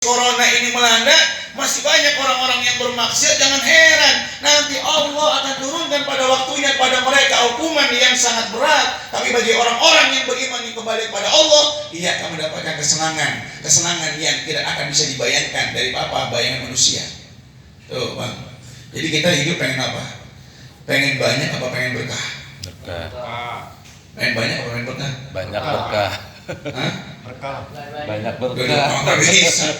corona ini melanda, masih banyak orang-orang yang bermaksiat. Jangan heran, nanti Allah akan turunkan pada waktunya pada mereka hukuman yang sangat berat. Tapi bagi orang-orang yang beriman yang kembali kepada Allah, ia akan mendapatkan kesenangan yang tidak akan bisa dibayangkan dari bayangan manusia. Tuh bang, jadi kita hidup pengen apa? Pengen banyak apa pengen berkah? Berkah. Pengen banyak apa pengen berkah? Banyak berkah. Hah? Berkah. Banyak berkah. Nggak bisa.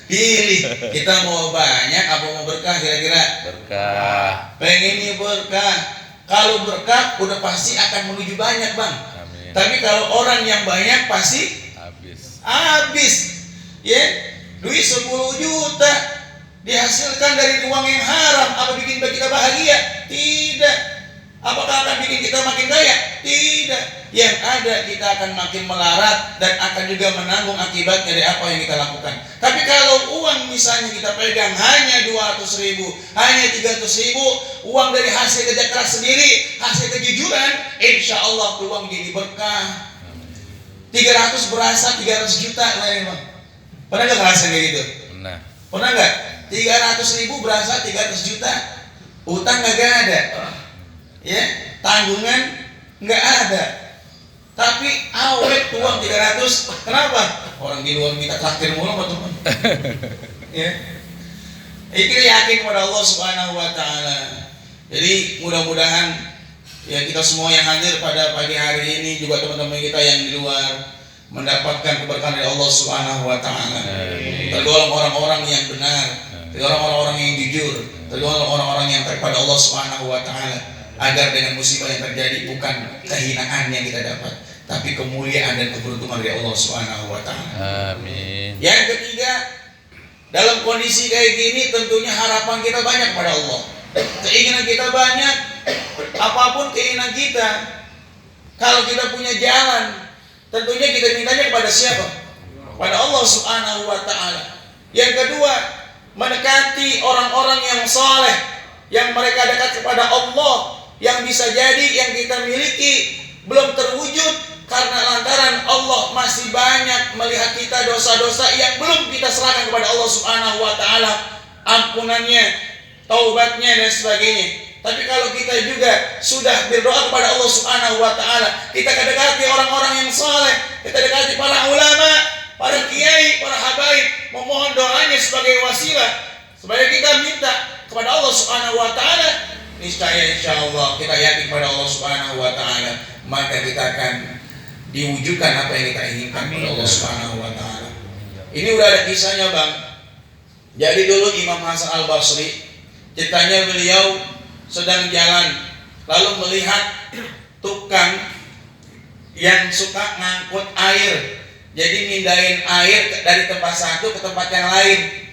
Pilih, kita mau banyak apa mau berkah kira-kira? Berkah. Pengennya berkah. Kalau berkah udah pasti akan menuju banyak bang. Amin. Tapi kalau orang yang banyak pasti habis. Ya, duit 10 juta dihasilkan dari uang yang haram. Apa bikin kita bahagia? Tidak. Apakah akan bikin kita makin kaya? Tidak. Yang ada kita akan makin melarat dan akan juga menanggung akibatnya dari apa yang kita lakukan. Tapi kalau uang misalnya kita pegang hanya 200.000, hanya 300.000, uang dari hasil kerja keras sendiri, hasil kejujuran, insya Allah uang jadi berkah. 300 berasa 300 juta lah emang. Pernah nggak ngerasain kayak gitu? Pernah nggak? 300.000 berasa 300 juta. Utang nggak ada. Ya, tanggungan nggak ada, tapi awet uang 300. Kenapa? Orang di luar minta traktir mulu apa teman? Ya, kita yakin kepada Allah Subhanahu Wa Taala. Jadi mudah-mudahan ya kita semua yang hadir pada pagi hari ini, juga teman-teman kita yang di luar, mendapatkan keberkahan dari Allah Subhanahu Wa Taala. Tergolong orang-orang yang benar, tergolong orang-orang yang jujur, tergolong orang-orang yang taat pada Allah Subhanahu Wa Taala. Agar dengan musibah yang terjadi bukan kehinaan yang kita dapat, tapi kemuliaan dan keberuntungan dari Allah Subhanahu Wa Taala. Amin. Yang ketiga, dalam kondisi kayak gini tentunya harapan kita banyak pada Allah. Keinginan kita banyak, apapun keinginan kita. Kalau kita punya jalan, tentunya kita mintanya kepada siapa? Pada Allah Subhanahu Wa Taala. Yang kedua, mendekati orang-orang yang saleh, yang mereka dekat kepada Allah, yang bisa jadi yang kita miliki belum terwujud karena lantaran Allah masih banyak melihat kita dosa-dosa yang belum kita serahkan kepada Allah Subhanahu Wa Taala, ampunannya, taubatnya dan sebagainya. Tapi kalau kita juga sudah berdoa kepada Allah Subhanahu Wa Taala, kita dekati orang-orang yang saleh, kita dekati para ulama, para kiai, para habaib, memohon doanya sebagai wasilah supaya kita minta kepada Allah Subhanahu Wa Taala, niscaya insyaallah kita yakin pada Allah Subhanahu Wa Taala, maka kita akan diwujudkan apa yang kita inginkan kepada Allah Subhanahu Wa Taala. Ini udah ada kisahnya bang. Jadi dulu Imam Hasan Al Basri, ceritanya beliau sedang jalan lalu melihat tukang yang suka ngangkut air, jadi mindahin air dari tempat satu ke tempat yang lain.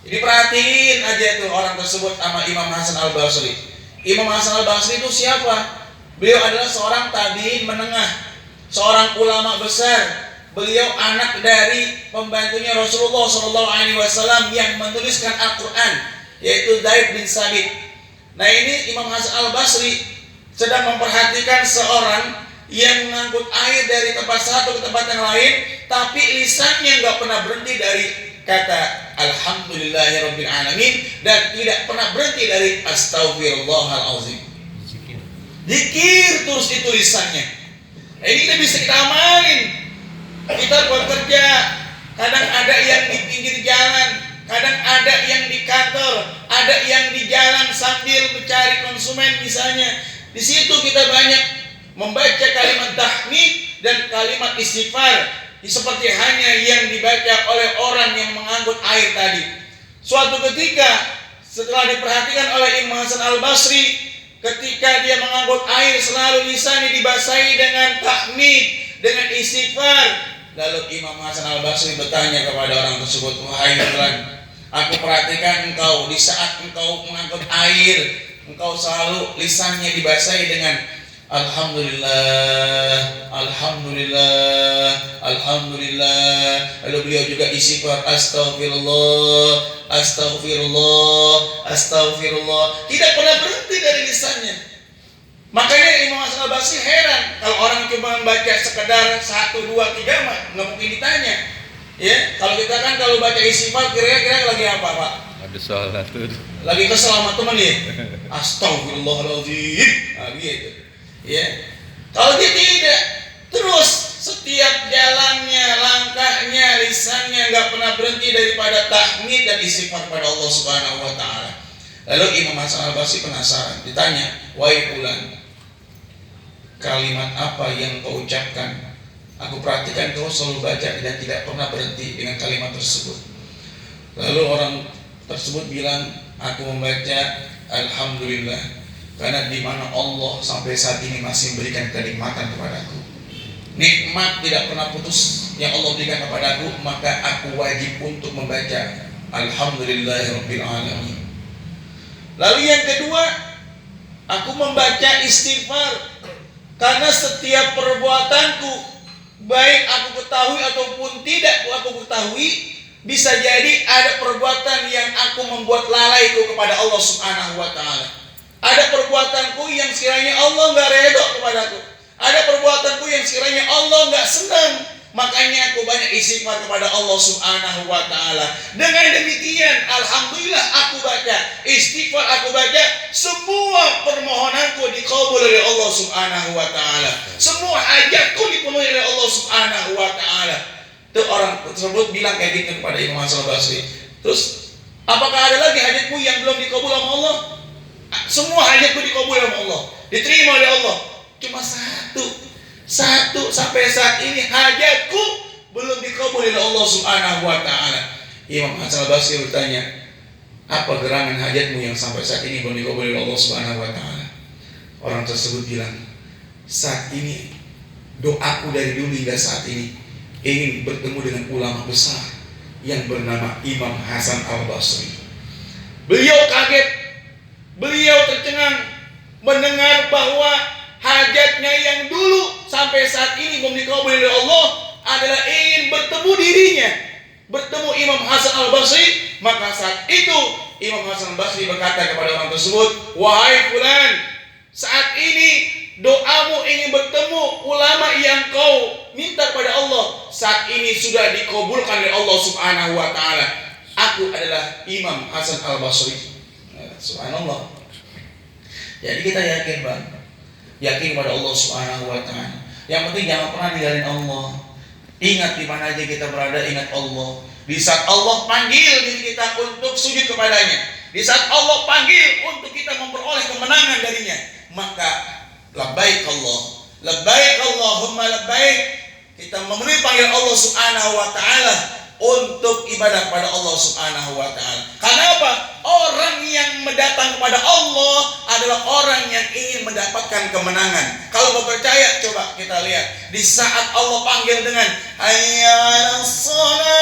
Jadi perhatiin aja tuh orang tersebut sama Imam Hasan Al Basri. Imam Hasan Al Basri itu siapa? Beliau adalah seorang tabi'in menengah, seorang ulama besar. Beliau anak dari pembantunya Rasulullah SAW yang menuliskan Al-Quran, yaitu Zaid bin Sabit. Nah ini Imam Hasan Al Basri sedang memperhatikan seorang yang mengangkut air dari tempat satu ke tempat yang lain, tapi lisannya nggak pernah berhenti dari kata Alhamdulillahirabbil alamin dan tidak pernah berhenti dari Astaghfirullahalazim. Zikir terus itu lisannya. Ini kita bisa kita amalin. Kita bekerja, kadang ada yang di pinggir jalan, kadang ada yang di kantor, ada yang di jalan sambil mencari konsumen misalnya. Di situ kita banyak membaca kalimat tahmid dan kalimat istighfar, seperti hanya yang dibaca oleh orang yang mengangkut air tadi. Suatu ketika setelah diperhatikan oleh Imam Hasan Al Basri, ketika dia mengangkut air selalu lisannya dibasahi dengan tahmid, dengan istighfar. Lalu Imam Hasan Al Basri bertanya kepada orang tersebut, wahai fulan, aku perhatikan engkau di saat engkau mengangkut air, engkau selalu lisannya dibasahi dengan Alhamdulillah, Alhamdulillah, Alhamdulillah. Lalu beliau juga istighfar, Astaghfirullah, Astaghfirullah, Astaghfirullah. Tidak pernah berhenti dari lisannya. Makanya Imam Hasan Al Basri heran kalau orang cuma membaca sekedar 1, 2, 3 mah nggak mungkin ditanya. Ya, kalau kita kan kalau baca istighfar kira-kira lagi apa, Pak? Ada sholat tuh. Lagi kesel sama teman ya. Astagfirullahaladzim. Nah, gitu. Ya. Kalau dia tidak, terus setiap jalannya, langkahnya, lisannya nggak pernah berhenti daripada tahmid dan istighfar pada Allah Subhanahu wa taala. Lalu Imam Hasan Al-Basri penasaran, ditanya, "Wahai fulan, kalimat apa yang kau ucapkan? Aku perhatikan kau selalu baca dan tidak pernah berhenti dengan kalimat tersebut." Lalu orang tersebut bilang, "Aku membaca Alhamdulillah, karena di mana Allah sampai saat ini masih memberikan kenikmatan kepadaku. Nikmat tidak pernah putus yang Allah berikan kepadaku, maka aku wajib untuk membaca Alhamdulillahirabbil alamin." Lalu yang kedua, aku membaca istighfar karena setiap perbuatanku, baik aku ketahui ataupun tidak aku ketahui, bisa jadi ada perbuatan yang aku membuat lalaiku kepada Allah Subhanahu wa taala. Ada perbuatanku yang sekiranya Allah nggak redho kepadaku. Ada perbuatanku yang sekiranya Allah nggak senang. Makanya aku banyak istighfar kepada Allah Subhanahu wa taala. Dengan demikian, alhamdulillah aku baca istighfar, aku baca, semua permohonanku dikabul oleh Allah Subhanahu wa taala. Semua hajatku dipenuhi oleh Allah Subhanahu wa taala. Itu orang tersebut bilang kayak gitu kepada Imam Hasan Al-Basri. Terus, apakah ada lagi hajatmu yang belum dikabul sama Allah? Semua hajatku dikabul sama Allah, diterima oleh Allah. Cuma satu sampai saat ini hajatku belum dikabul oleh Allah Subhanahu wa taala. Imam Hasan Al-Basri bertanya, "Apa gerangan hajatmu yang sampai saat ini belum dikabul oleh Allah Subhanahu wa taala?" Orang tersebut bilang, "Saat ini doaku dari dulu hingga saat ini ingin bertemu dengan ulama besar yang bernama Imam Hasan Al-Basri." Beliau kaget, beliau tercengang mendengar bahwa hajatnya yang dulu sampai saat ini belum dikabul oleh Allah adalah ingin bertemu dirinya, bertemu Imam Hasan Al-Basri. Maka saat itu Imam Hasan Al-Basri berkata kepada orang tersebut, "Wahai fulan, saat ini doamu ingin bertemu ulama yang kau minta kepada Allah, saat ini sudah dikabulkan oleh Allah Subhanahu wa taala. Aku adalah Imam Hasan Al-Basri." Subhanallah. Jadi kita yakin, Bang. Yakin pada Allah Subhanahu wa taala. Yang penting jangan pernah ninggalin Allah. Ingat di mana aja kita berada, ingat Allah. Di saat Allah panggil diri kita untuk sujud kepadanya, di saat Allah panggil untuk kita memperoleh kemenangan darinya, maka labbaik Allah, labbaik Allahumma labbaik. Kita memenuhi panggilan Allah Subhanahu wa taala untuk ibadah kepada Allah Subhanahu wa taala. Karena apa? Orang yang mendatang kepada Allah adalah orang yang ingin mendapatkan kemenangan. Kalau mau percaya, coba kita lihat di saat Allah panggil dengan hayya 'alas shalah,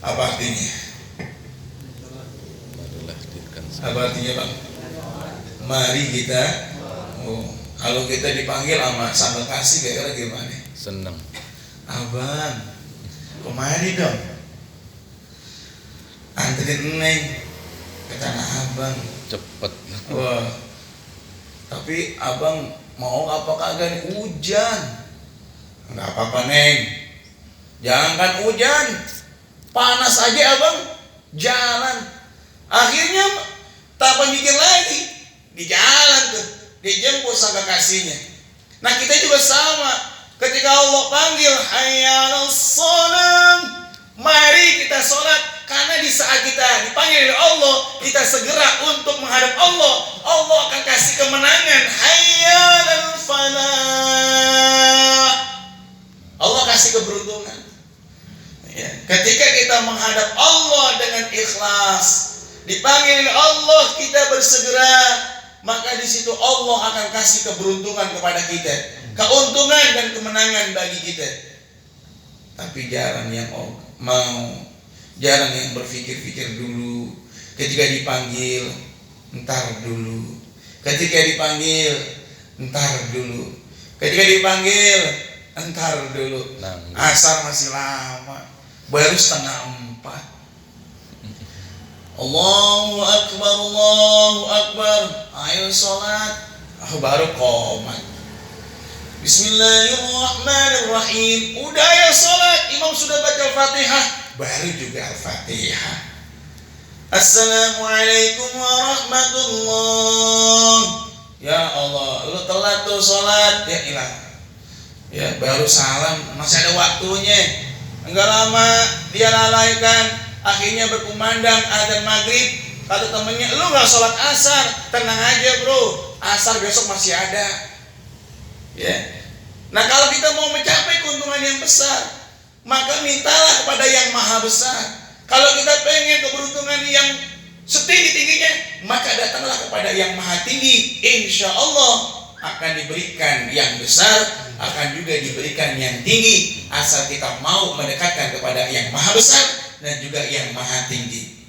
apa artinya? Apa artinya, Bang? Mari kita, kalau kita dipanggil sama sambal kasih kira-kira gimana? Seneng. Abang, kemari dong, anterin Neng ke Tanah Abang. Cepet. Wah, tapi abang mau apa kagak nih? Hujan. Nggak apa-apa Neng, jangankan hujan, panas aja abang jalan. Akhirnya tak mikir lagi, di jalan tuh dijemput sang kekasihnya. Nah kita juga sama, ketika Allah panggil hayya 'alas shalah, mari kita sholat. Karena di saat kita dipanggil oleh Allah, kita segera untuk menghadap Allah, Allah akan kasih kemenangan. Hayya 'alal falah, Allah kasih keberuntungan ya. Ketika kita menghadap Allah dengan ikhlas, dipanggil oleh Allah, kita bersegera, maka di situ Allah akan kasih keberuntungan kepada kita, keuntungan dan kemenangan bagi kita. Tapi jarang yang mau, jarang yang berpikir-pikir dulu. Ketika dipanggil, entar dulu. Ketika dipanggil, entar dulu. Ketika dipanggil, entar dulu. Asar masih lama, baru 3:30. Allahu Akbar, Allahu Akbar. Ayo sholat. Baru qomat. Bismillahirrahmanirrahim. Udah ya sholat, imam sudah baca Al-Fatihah, baru juga Al-Fatihah. Assalamualaikum warahmatullah. Ya Allah, lu telat tuh sholat. Ya ilah. Ya baru salam, masih ada waktunya. Enggak lama dia lalaikan, akhirnya berkumandang azan maghrib. Kata temennya, lu gak sholat asar. Tenang aja bro, asar besok masih ada. Ya. Nah kalau kita mau mencapai keuntungan yang besar, maka mintalah kepada yang maha besar. Kalau kita pengen keberuntungan yang setinggi-tingginya, maka datanglah kepada yang maha tinggi. Insya Allah akan diberikan yang besar, akan juga diberikan yang tinggi, asal kita mau mendekatkan kepada yang maha besar dan juga yang maha tinggi.